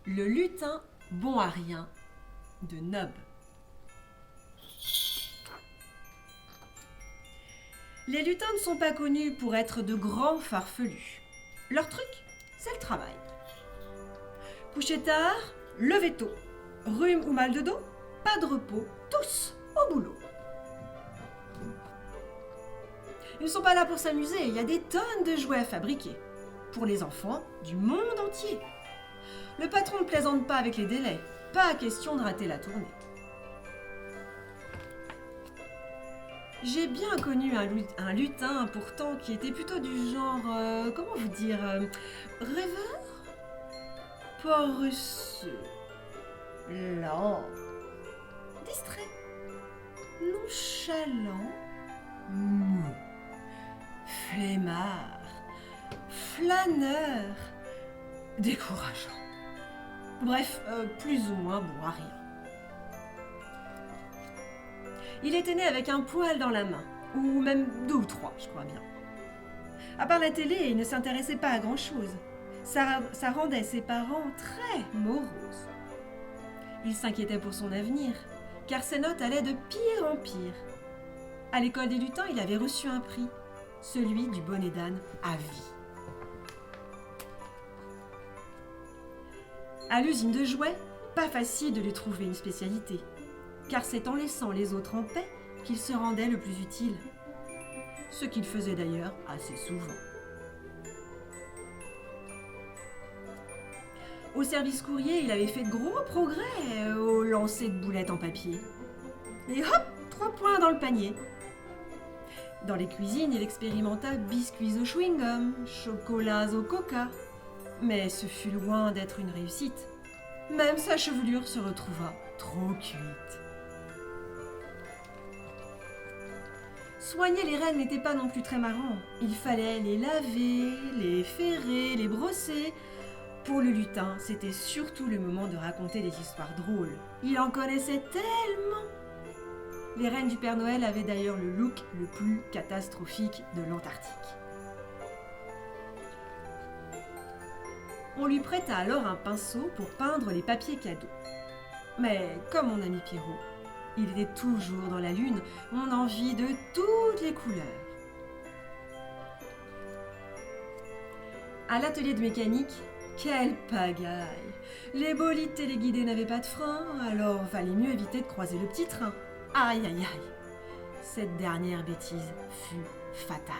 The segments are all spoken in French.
Le lutin bon à rien de Nob. Les lutins ne sont pas connus pour être de grands farfelus. Leur truc, c'est le travail. Coucher tard, lever tôt. Rhume ou mal de dos, pas de repos, tous au boulot. Ils ne sont pas là pour s'amuser, il y a des tonnes de jouets à fabriquer. Pour les enfants du monde entier. Le patron ne plaisante pas avec les délais, pas question de rater la tournée. J'ai bien connu un lutin pourtant qui était plutôt du genre, comment vous dire, rêveur, paresseux, lent, distrait, nonchalant, mou, flemmard, flâneur, décourageant. Bref, plus ou moins bon à rien. Il était né avec un poil dans la main, ou même 2 ou 3, je crois bien. À part la télé, il ne s'intéressait pas à grand-chose. Ça rendait ses parents très moroses. Il s'inquiétait pour son avenir, car ses notes allaient de pire en pire. À l'école des lutins, il avait reçu un prix, celui du bonnet d'âne à vie. À l'usine de jouets, pas facile de lui trouver une spécialité, car c'est en laissant les autres en paix qu'il se rendait le plus utile. Ce qu'il faisait d'ailleurs assez souvent. Au service courrier, il avait fait de gros progrès au lancer de boulettes en papier. Et hop, 3 points dans le panier. Dans les cuisines, il expérimenta biscuits au chewing-gum, chocolats au coca. Mais ce fut loin d'être une réussite. Même sa chevelure se retrouva trop cuite. Soigner les rennes n'était pas non plus très marrant. Il fallait les laver, les ferrer, les brosser. Pour le lutin, c'était surtout le moment de raconter des histoires drôles. Il en connaissait tellement. Les rennes du Père Noël avaient d'ailleurs le look le plus catastrophique de l'Antarctique. On lui prêta alors un pinceau pour peindre les papiers cadeaux. Mais comme mon ami Pierrot, il était toujours dans la lune, on en vit de toutes les couleurs. À l'atelier de mécanique, quelle pagaille! Les bolides téléguidés n'avaient pas de frein, alors valait mieux éviter de croiser le petit train. Aïe aïe aïe! Cette dernière bêtise fut fatale.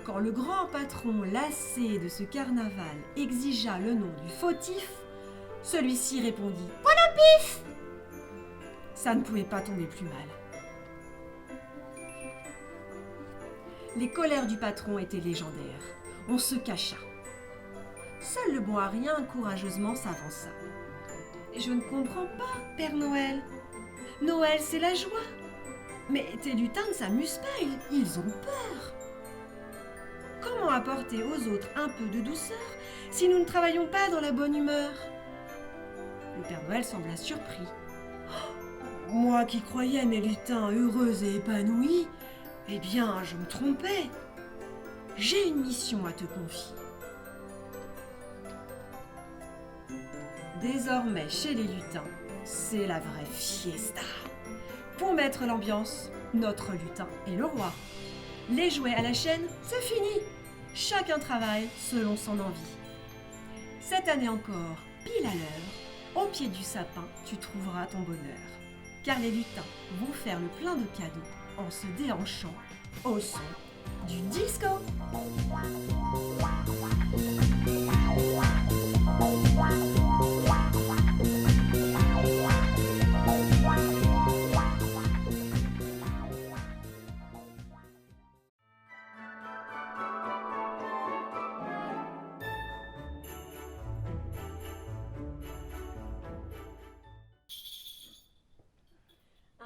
Quand le grand patron, lassé de ce carnaval, exigea le nom du fautif, celui-ci répondit « Point au pif !» Ça ne pouvait pas tomber plus mal. Les colères du patron étaient légendaires. On se cacha. Seul le bon à rien courageusement s'avança. « Je ne comprends pas, Père Noël. Noël, c'est la joie. Mais tes lutins ne s'amusent pas, ils ont peur. Comment apporter aux autres un peu de douceur si nous ne travaillons pas dans la bonne humeur ?» Le Père Noël sembla surpris. « Moi qui croyais mes lutins heureux et épanouis, eh bien, je me trompais. J'ai une mission à te confier. » Désormais, chez les lutins, c'est la vraie fiesta. Pour mettre l'ambiance, notre lutin est le roi. Les jouets à la chaîne, c'est fini. Chacun travaille selon son envie. Cette année encore, pile à l'heure, au pied du sapin, tu trouveras ton bonheur. Car les lutins vont faire le plein de cadeaux en se déhanchant au son du disco.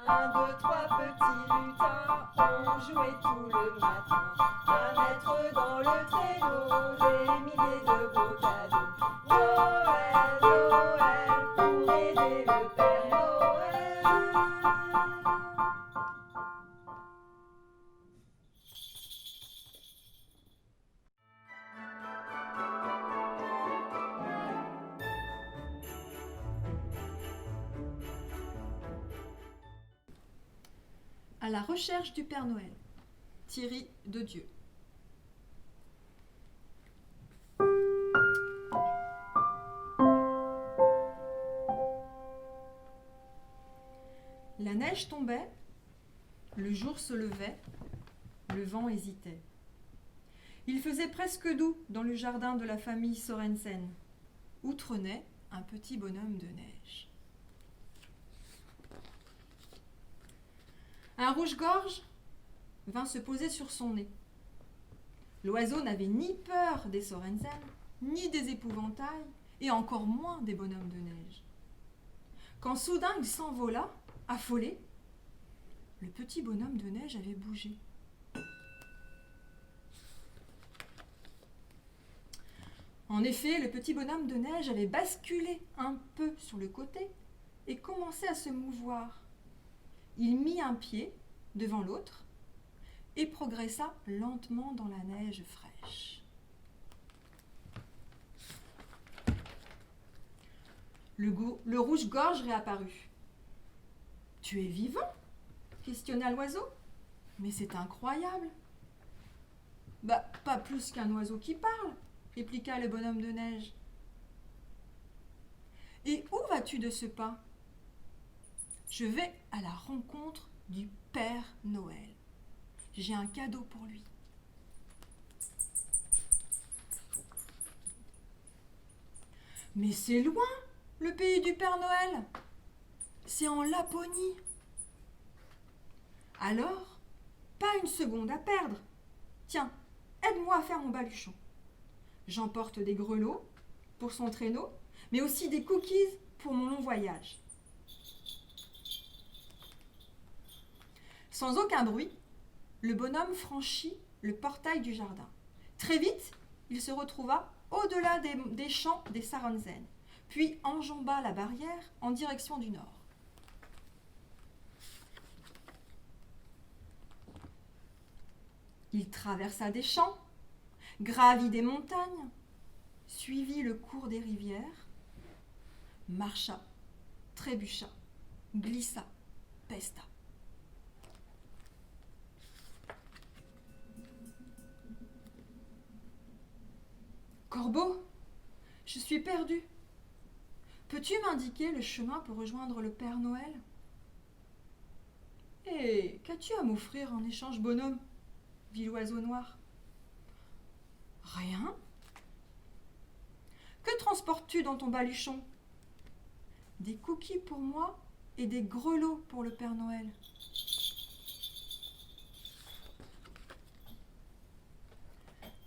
Un, deux, trois petits lutins ont joué tout le matin. À mettre dans le traîneau des milliers de beaux cadeaux. Noël, Noël, pour aider le Père Noël. À la recherche du Père Noël. Thierry Dedieu. La neige tombait, le jour se levait, le vent hésitait. Il faisait presque doux dans le jardin de la famille Sorensen, où trônait un petit bonhomme de neige. Un rouge-gorge vint se poser sur son nez. L'oiseau n'avait ni peur des Sorensen, ni des épouvantails, et encore moins des bonhommes de neige. Quand soudain il s'envola, affolé, le petit bonhomme de neige avait bougé. En effet, le petit bonhomme de neige avait basculé un peu sur le côté et commençait à se mouvoir. Il mit un pied devant l'autre et progressa lentement dans la neige fraîche. Le rouge-gorge réapparut. « Tu es vivant ?» questionna l'oiseau. « Mais c'est incroyable !»« Bah, pas plus qu'un oiseau qui parle !» répliqua le bonhomme de neige. « Et où vas-tu de ce pas ?»« Je vais à la rencontre du Père Noël. J'ai un cadeau pour lui. » « Mais c'est loin, le pays du Père Noël. C'est en Laponie. » « Alors, pas une seconde à perdre. Tiens, aide-moi à faire mon baluchon. J'emporte des grelots pour son traîneau, mais aussi des cookies pour mon long voyage. » Sans aucun bruit, le bonhomme franchit le portail du jardin. Très vite, il se retrouva au-delà des champs des Sorensen, puis enjamba la barrière en direction du nord. Il traversa des champs, gravit des montagnes, suivit le cours des rivières, marcha, trébucha, glissa, pesta. « Corbeau, je suis perdu. Peux-tu m'indiquer le chemin pour rejoindre le Père Noël ?»« Et qu'as-tu à m'offrir en échange, bonhomme ?» dit l'oiseau noir. « Rien. Que transportes-tu dans ton baluchon ? » ?»« Des cookies pour moi et des grelots pour le Père Noël. »«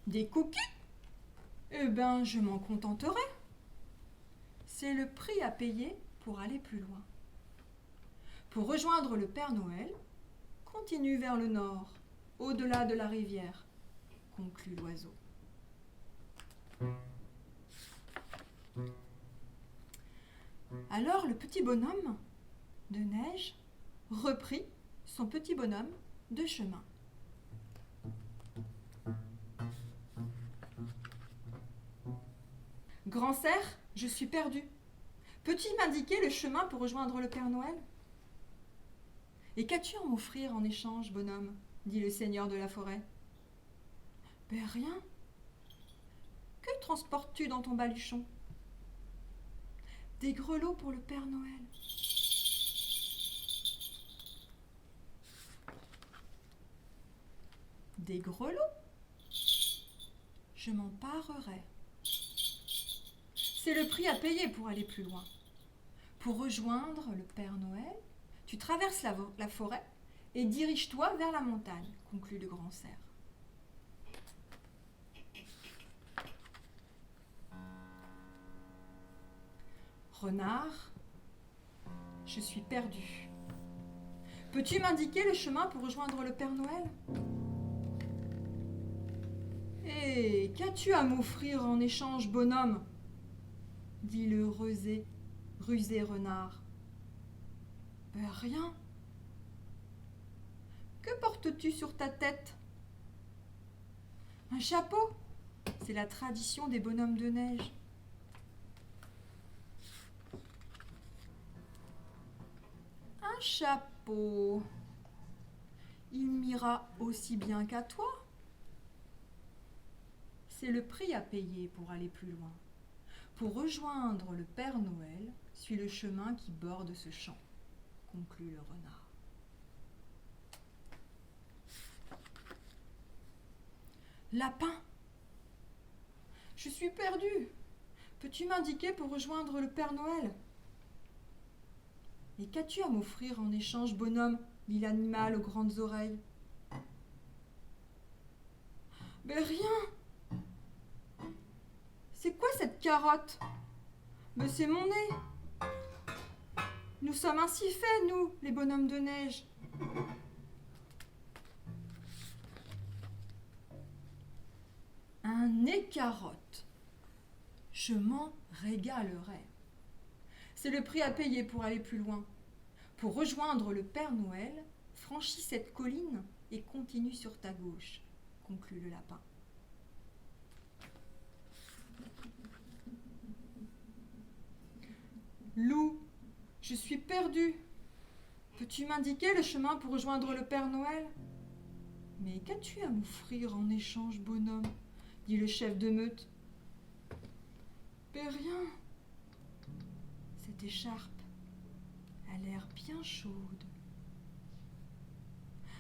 Des cookies ? Eh bien, je m'en contenterai. C'est le prix à payer pour aller plus loin. Pour rejoindre le Père Noël, continue vers le nord, au-delà de la rivière, conclut l'oiseau. Alors le petit bonhomme de neige reprit son petit bonhomme de chemin. Grand cerf, je suis perdu. Peux-tu m'indiquer le chemin pour rejoindre le Père Noël ? Et qu'as-tu à m'offrir en échange, bonhomme ? Dit le seigneur de la forêt. Ben rien. Que transportes-tu dans ton baluchon ? Des grelots pour le Père Noël. Des grelots ? Je m'en parerai. C'est le prix à payer pour aller plus loin. Pour rejoindre le Père Noël, tu traverses la forêt et dirige-toi vers la montagne, conclut le grand cerf. Renard, je suis perdu. Peux-tu m'indiquer le chemin pour rejoindre le Père Noël ? Et qu'as-tu à m'offrir en échange, bonhomme ? Dit le rusé renard. Ben rien. Que portes-tu sur ta tête ? Un chapeau. C'est la tradition des bonhommes de neige. Un chapeau. il m'ira aussi bien qu'à toi. C'est le prix à payer pour aller plus loin. Pour rejoindre le Père Noël, suis le chemin qui borde ce champ, conclut le renard. Lapin, je suis perdu. Peux-tu m'indiquer pour rejoindre le Père Noël? Et qu'as-tu à m'offrir en échange, bonhomme, dit l'animal aux grandes oreilles. Mais rien. C'est quoi cette carotte? Mais c'est mon nez. Nous sommes ainsi faits, nous, les bonhommes de neige. Un nez carotte. Je m'en régalerai. C'est le prix à payer pour aller plus loin. Pour rejoindre le Père Noël, franchis cette colline et continue sur ta gauche, conclut le lapin. Loup, je suis perdu. Peux-tu m'indiquer le chemin pour rejoindre le Père Noël? Mais qu'as-tu à m'offrir en échange, bonhomme? Dit le chef de meute. Mais rien. Cette écharpe a l'air bien chaude.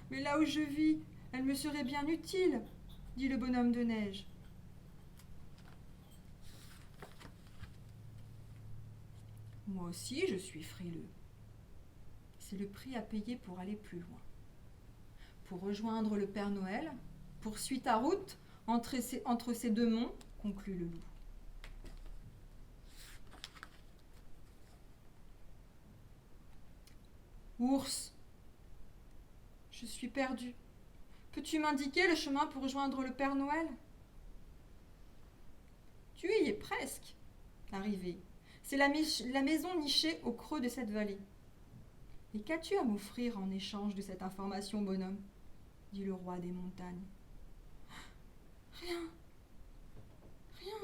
Mais là où je vis, elle me serait bien utile, dit le bonhomme de neige. Moi aussi, je suis frileux. C'est le prix à payer pour aller plus loin. Pour rejoindre le Père Noël, poursuis ta route entre ces deux monts, conclut le loup. Ours, je suis perdu. Peux-tu m'indiquer le chemin pour rejoindre le Père Noël? Tu y es presque arrivé. C'est la maison nichée au creux de cette vallée. Et qu'as-tu à m'offrir en échange de cette information, bonhomme? Dit le roi des montagnes. Rien. Rien.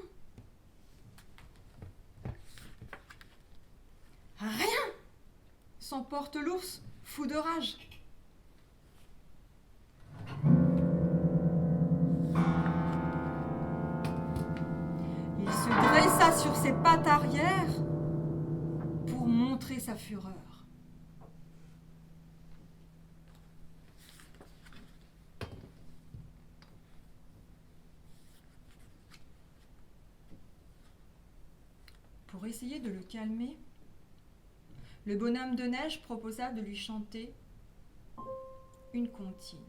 Rien! S'emporte l'ours, fou de rage. Il se dressa sur ses pattes arrière pour montrer sa fureur. Pour essayer de le calmer, le bonhomme de neige proposa de lui chanter une comptine.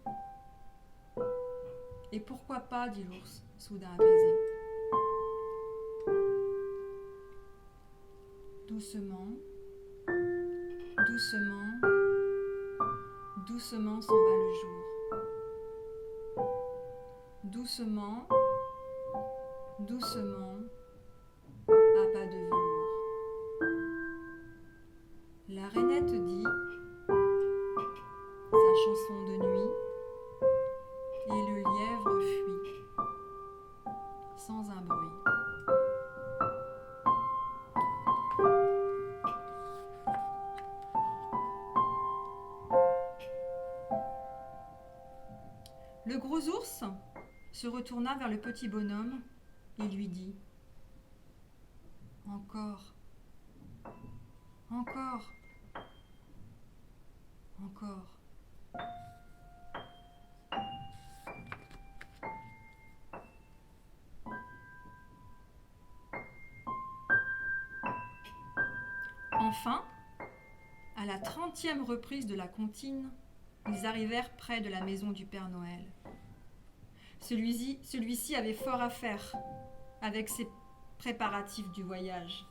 Et pourquoi pas, dit l'ours, soudain apaisé. Doucement, doucement, doucement s'en va le jour. Doucement, doucement, à pas de velours. La rainette dit sa chanson de nuit et le lièvre fuit sans un bruit. Le gros ours se retourna vers le petit bonhomme et lui dit « Encore, encore, encore. » Enfin, à la 30e reprise de la comptine, ils arrivèrent près de la maison du Père Noël. Celui-ci avait fort à faire avec ses préparatifs du voyage.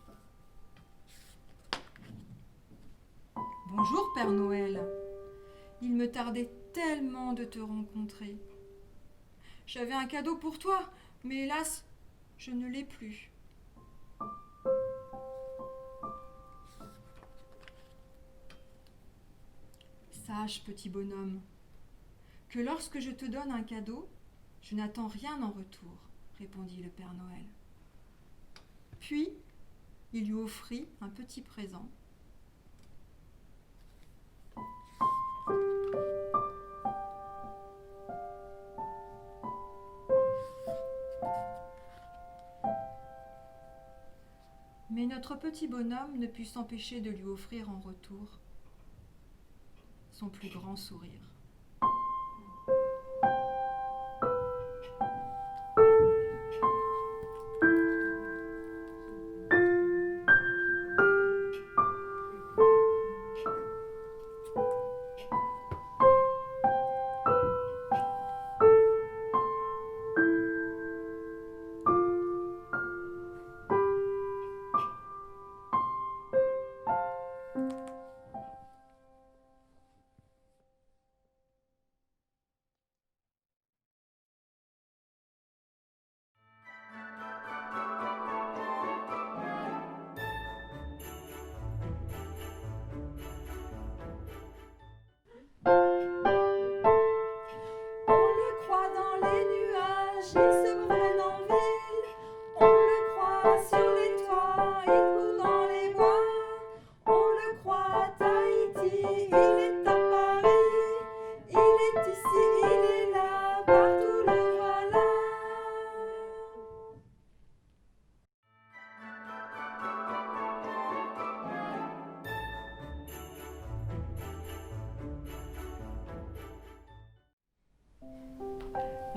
« Bonjour, Père Noël. Il me tardait tellement de te rencontrer. J'avais un cadeau pour toi, mais hélas, je ne l'ai plus. » Sache, petit bonhomme, que lorsque je te donne un cadeau, je n'attends rien en retour, répondit le Père Noël. Puis, il lui offrit un petit présent. notre petit bonhomme ne put s'empêcher de lui offrir en retour son plus grand sourire.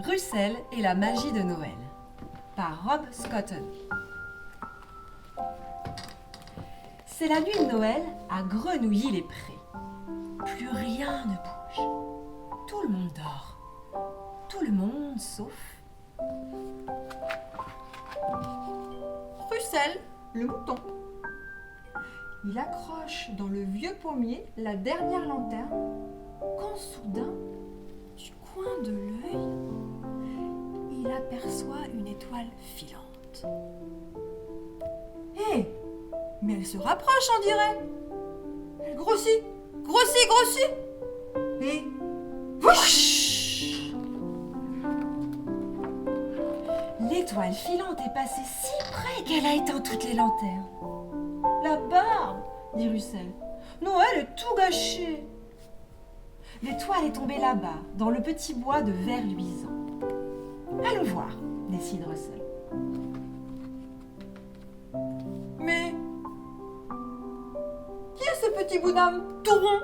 Russell et la magie de Noël par Rob Scotton. C'est la nuit de Noël à Grenouilly-les-Prés. Plus rien ne bouge. Tout le monde dort. Tout le monde sauf Russell, le mouton. Il accroche dans le vieux pommier la dernière lanterne quand soudain, du coin de l'œil, il aperçoit une étoile filante. Hé, mais elle se rapproche, on dirait. Elle grossit, grossit, grossit. Et whoosh! L'étoile filante est passée si près qu'elle a éteint toutes les lanternes. La barbe, dit Russell. Noël est tout gâché. L'étoile est tombée là-bas, dans le petit bois de verre luisant. Allons voir, décide Russell. Mais qui est ce petit bonhomme tout rond,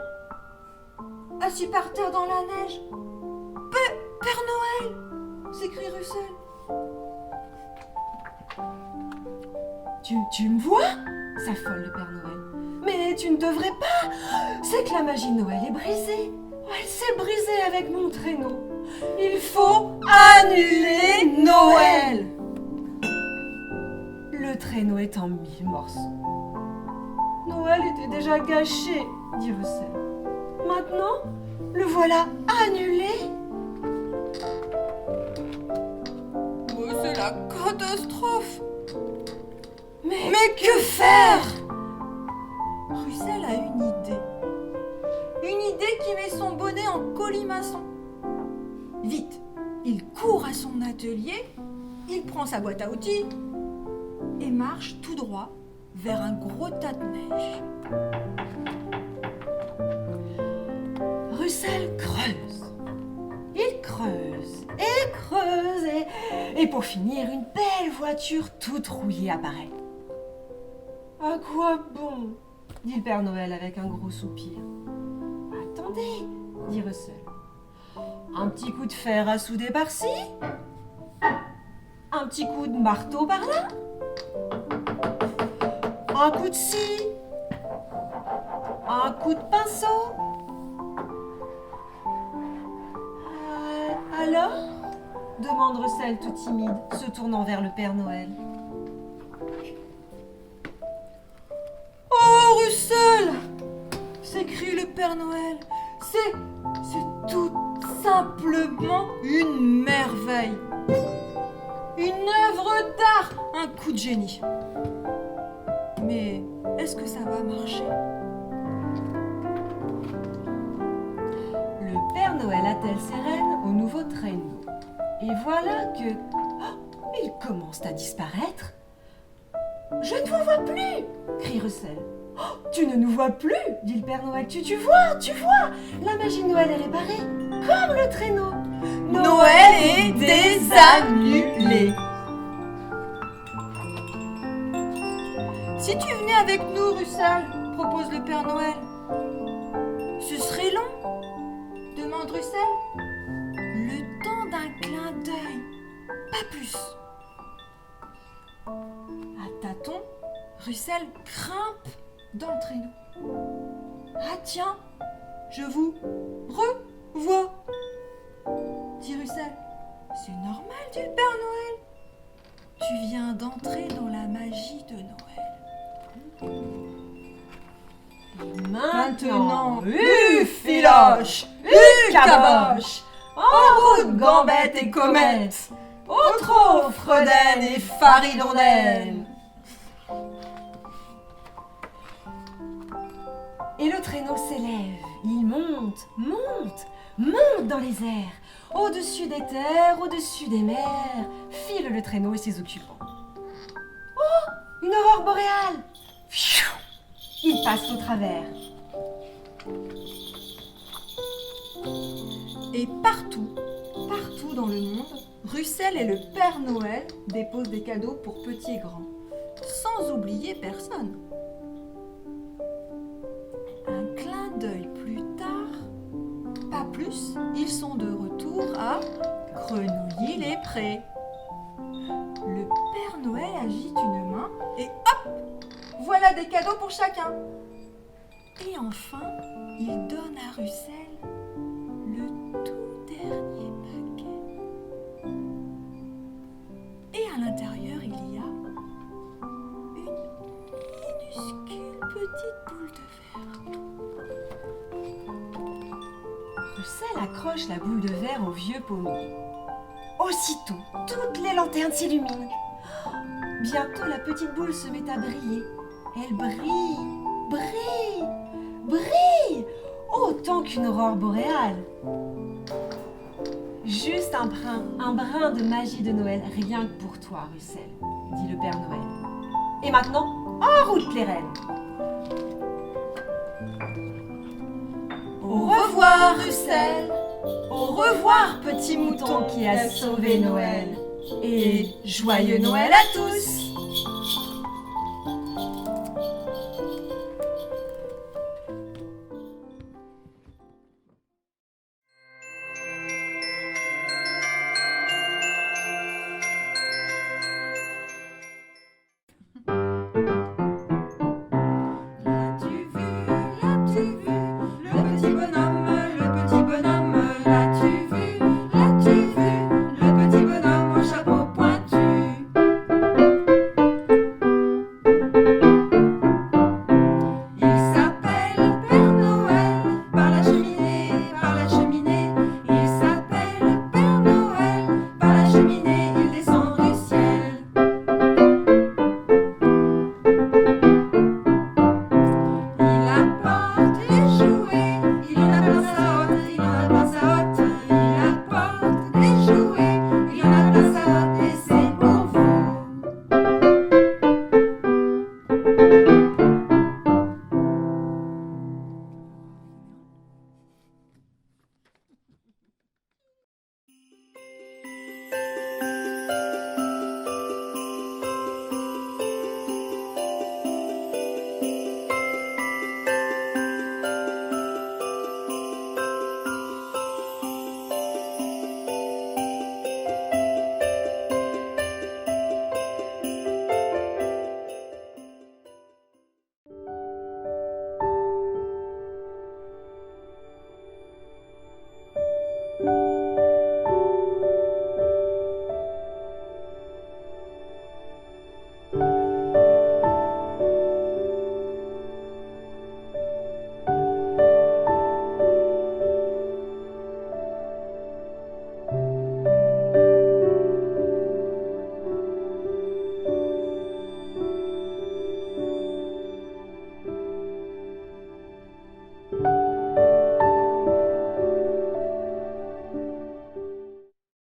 assis par terre dans la neige? Père Noël, s'écrie Russell. Tu me vois? S'affole le Père Noël. Mais tu ne devrais pas. C'est que la magie de Noël est brisée. Elle s'est brisée avec mon traîneau. Il faut annuler Noël. Le traîneau est en 1000 morceaux. Noël était déjà gâché, dit Russell. Maintenant, le voilà annulé. Mais c'est la catastrophe. Mais que faire? Russell a une idée. Une idée qui met son bonnet en colimaçon. Vite, il court à son atelier, il prend sa boîte à outils et marche tout droit vers un gros tas de neige. Russell creuse. Il creuse et creuse et pour finir, une belle voiture toute rouillée apparaît. À quoi bon? Dit le Père Noël avec un gros soupir. Attendez, dit Russell. Un petit coup de fer à souder par-ci, un petit coup de marteau par-là, un coup de scie, un coup de pinceau. Alors? Demande Russell tout timide, se tournant vers le Père Noël. Oh, Russell! S'écrie le Père Noël. C'est tout simplement une merveille. Une œuvre d'art, un coup de génie. Mais est-ce que ça va marcher? Le Père Noël attelle ses rênes au nouveau traîneau. Et voilà que... Oh, ils commencent à disparaître. Je ne vous vois plus, crie Russell. Oh, tu ne nous vois plus, dit le Père Noël. Tu vois, la magie de Noël est réparée, comme le traîneau. Noël est désannulé. si tu venais avec nous, Russell, propose le Père Noël. Ce serait long, demande Russell. Le temps d'un clin d'œil, pas plus. À tâtons, Russell grimpe dans le traîneau. Ah tiens, je vous revois, dit Russell. C'est normal, dit le Père Noël. Tu viens d'entrer dans la magie de Noël. Et Maintenant, Filoche, caboche, en route, gambette et comète, au trot, fredaine et faridondaine. Et le traîneau s'élève, il monte, monte, monte dans les airs, au-dessus des terres, au-dessus des mers, file le traîneau et ses occupants. Oh, une aurore boréale! Pfiou, il passe au travers. Et partout dans le monde, Russell et le Père Noël déposent des cadeaux pour petits et grands, sans oublier personne. Un clin d'œil plus tard, pas plus, ils sont de retour à Grenouilly-les-Prés. Le Père Noël agite une main et hop, voilà des cadeaux pour chacun. Et enfin, il donne à Russell le tout dernier paquet. Et à l'intérieur, il y a une minuscule petite boule de verre. Russell accroche la boule de verre au vieux pommier. Aussitôt, toutes les lanternes s'illuminent. Bientôt, la petite boule se met à briller. Elle brille, brille, brille, autant qu'une aurore boréale. Juste un brin de magie de Noël, rien que pour toi, Russell, dit le Père Noël. Et maintenant, en route les reines. Au revoir, Russell. Au revoir, petit mouton qui a sauvé Noël. Et joyeux Noël à tous!